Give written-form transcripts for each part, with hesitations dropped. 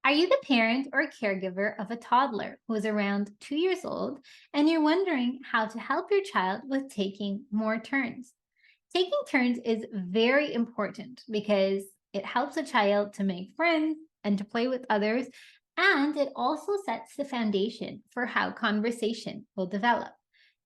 Are you the parent or caregiver of a toddler who is around 2 years old and you're wondering how to help your child with taking more turns? Taking turns is very important because it helps a child to make friends and to play with others, and it also sets the foundation for how conversation will develop.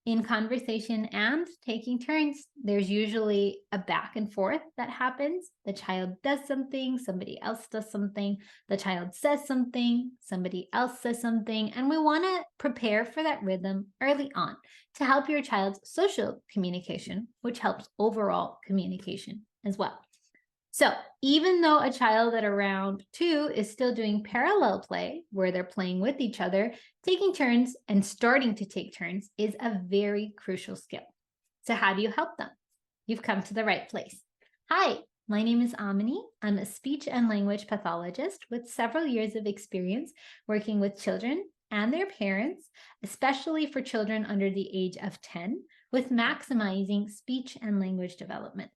In conversation and taking turns, there's usually a back and forth that happens. The child does something, somebody else does something, the child says something, somebody else says something, and we want to prepare for that rhythm early on to help your child's social communication, which helps overall communication as well. So even though a child at around 2 is still doing parallel play, where they're playing with each other, taking turns and starting to take turns is a very crucial skill. So how do you help them? You've come to the right place. Hi, my name is Amini. I'm a speech and language pathologist with several years of experience working with children and their parents, especially for children under the age of 10, with maximizing speech and language development.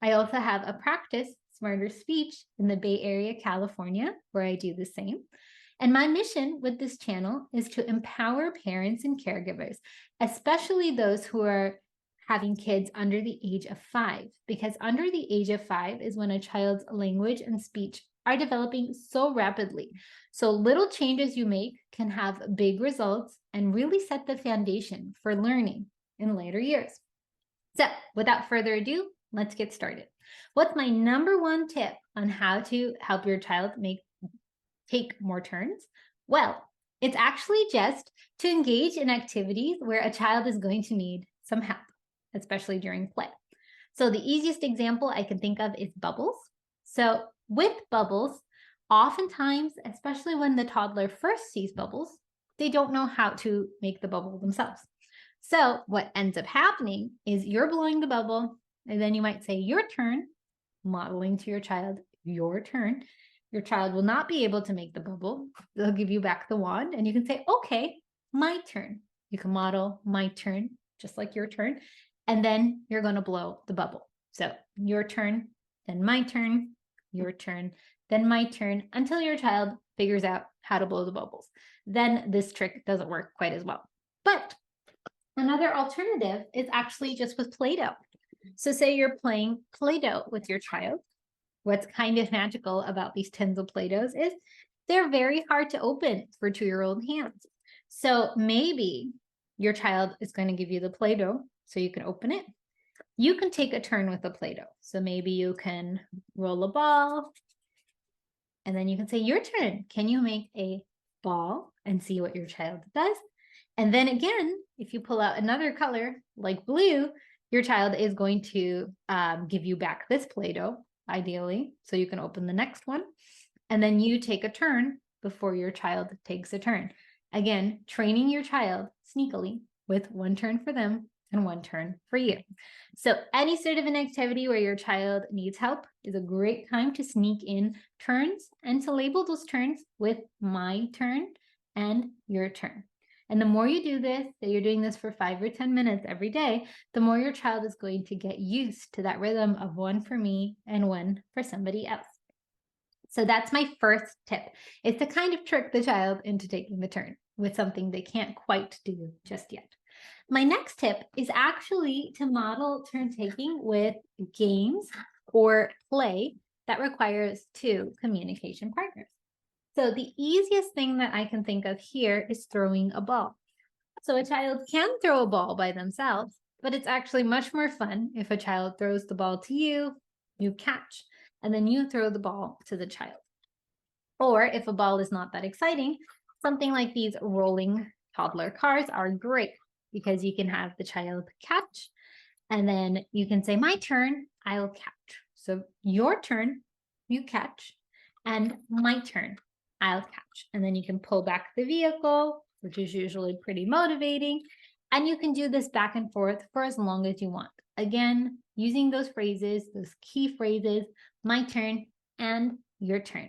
I also have a practice, Smarter Speech, in the Bay Area, California, where I do the same. And my mission with this channel is to empower parents and caregivers, especially those who are having kids under the age of 5, because under the age of 5 is when a child's language and speech are developing so rapidly. So little changes you make can have big results and really set the foundation for learning in later years. So without further ado, let's get started. What's my number one tip on how to help your child take more turns? Well, it's actually just to engage in activities where a child is going to need some help, especially during play. So the easiest example I can think of is bubbles. So with bubbles, oftentimes, especially when the toddler first sees bubbles, they don't know how to make the bubble themselves. So what ends up happening is you're blowing the bubble, and then you might say, your turn, modeling to your child, your turn. Your child will not be able to make the bubble. They'll give you back the wand, and you can say, okay, my turn. You can model my turn, just like your turn, and then you're going to blow the bubble. So your turn, then my turn, your turn, then my turn, until your child figures out how to blow the bubbles. Then this trick doesn't work quite as well. But another alternative is actually just with Play-Doh. So say you're playing Play-Doh with your child. What's kind of magical about these tins of Play-Dohs is they're very hard to open for 2-year-old hands. So maybe your child is going to give you the Play-Doh so you can open it. You can take a turn with the Play-Doh. So maybe you can roll a ball, and then you can say, your turn. Can you make a ball and see what your child does? And then again, if you pull out another color like blue, your child is going to give you back this Play-Doh, ideally, so you can open the next one. And then you take a turn before your child takes a turn. Again, training your child sneakily with one turn for them and one turn for you. So any sort of an activity where your child needs help is a great time to sneak in turns and to label those turns with my turn and your turn. And the more you do this, that you're doing this for 5 or 10 minutes every day, the more your child is going to get used to that rhythm of one for me and one for somebody else. So that's my first tip. It's to kind of trick the child into taking the turn with something they can't quite do just yet. My next tip is actually to model turn taking with games or play that requires 2 communication partners. So the easiest thing that I can think of here is throwing a ball. So a child can throw a ball by themselves, but it's actually much more fun if a child throws the ball to you, you catch, and then you throw the ball to the child. Or if a ball is not that exciting, something like these rolling toddler cars are great because you can have the child catch, and then you can say, my turn, I'll catch. So your turn, you catch, and my turn, I'll catch. And then you can pull back the vehicle, which is usually pretty motivating. And you can do this back and forth for as long as you want. Again, using those phrases, those key phrases, my turn and your turn.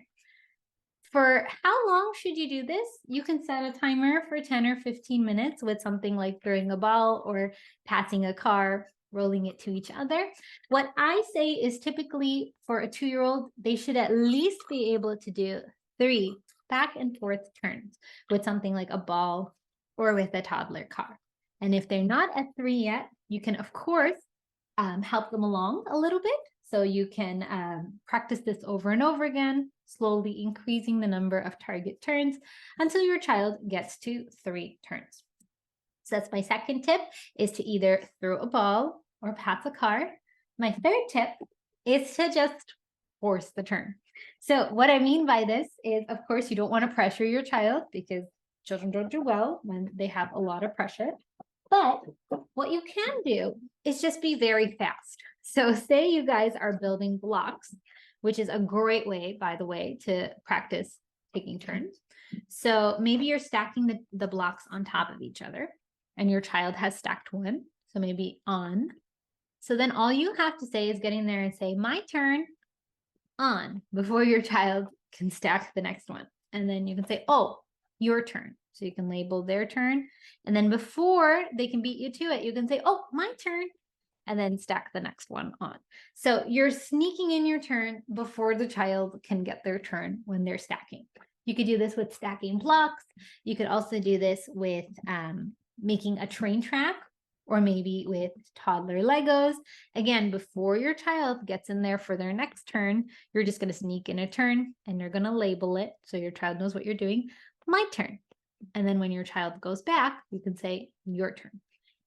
For how long should you do this? You can set a timer for 10 or 15 minutes with something like throwing a ball or passing a car, rolling it to each other. What I say is typically for a 2-year-old, they should at least be able to do 3 back and forth turns with something like a ball or with a toddler car. And if they're not at 3 yet, you can, of course, help them along a little bit. So you can practice this over and over again, slowly increasing the number of target turns until your child gets to 3 turns. So that's my second tip, is to either throw a ball or pass a car. My third tip is to just force the turn. So what I mean by this is, of course, you don't want to pressure your child because children don't do well when they have a lot of pressure. But what you can do is just be very fast. So say you guys are building blocks, which is a great way, by the way, to practice taking turns. So maybe you're stacking the blocks on top of each other and your child has stacked one. So maybe on. So then all you have to say is get in there and say, my turn, on, before your child can stack the next one. And then you can say, oh, your turn. So you can label their turn. And then before they can beat you to it, you can say, oh, my turn. And then stack the next one on. So you're sneaking in your turn before the child can get their turn when they're stacking. You could do this with stacking blocks. You could also do this with making a train track, or maybe with toddler Legos. Again, before your child gets in there for their next turn, you're just going to sneak in a turn and you're going to label it so your child knows what you're doing. My turn. And then when your child goes back, you can say your turn.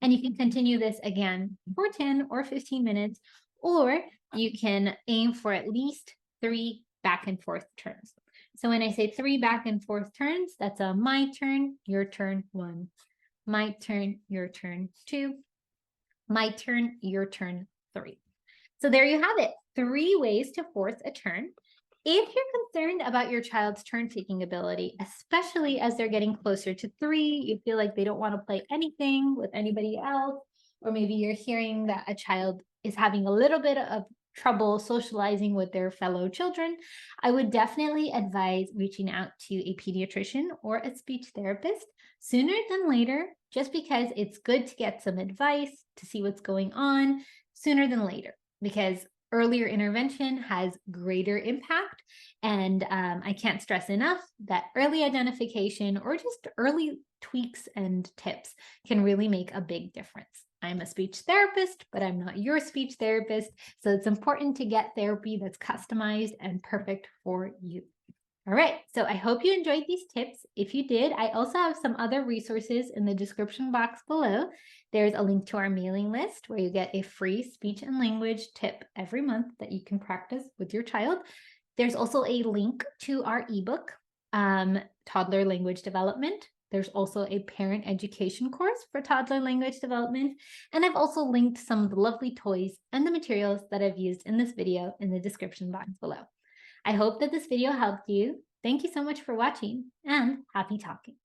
And you can continue this again for 10 or 15 minutes, or you can aim for at least 3 back and forth turns. So when I say 3 back and forth turns, that's a my turn, your turn, 1. My turn, your turn, 2. My turn, your turn, 3. So there you have it, 3 ways to force a turn. If you're concerned about your child's turn-taking ability, especially as they're getting closer to 3, you feel like they don't want to play anything with anybody else, or maybe you're hearing that a child is having a little bit of trouble socializing with their fellow children, I would definitely advise reaching out to a pediatrician or a speech therapist sooner than later, just because it's good to get some advice to see what's going on sooner than later, because earlier intervention has greater impact. And I can't stress enough that early identification or just early tweaks and tips can really make a big difference. I'm a speech therapist, but I'm not your speech therapist. So it's important to get therapy that's customized and perfect for you. All right, so I hope you enjoyed these tips. If you did, I also have some other resources in the description box below. There's a link to our mailing list where you get a free speech and language tip every month that you can practice with your child. There's also a link to our ebook, Toddler Language Development. There's also a parent education course for toddler language development. And I've also linked some of the lovely toys and the materials that I've used in this video in the description box below. I hope that this video helped you. Thank you so much for watching, and happy talking.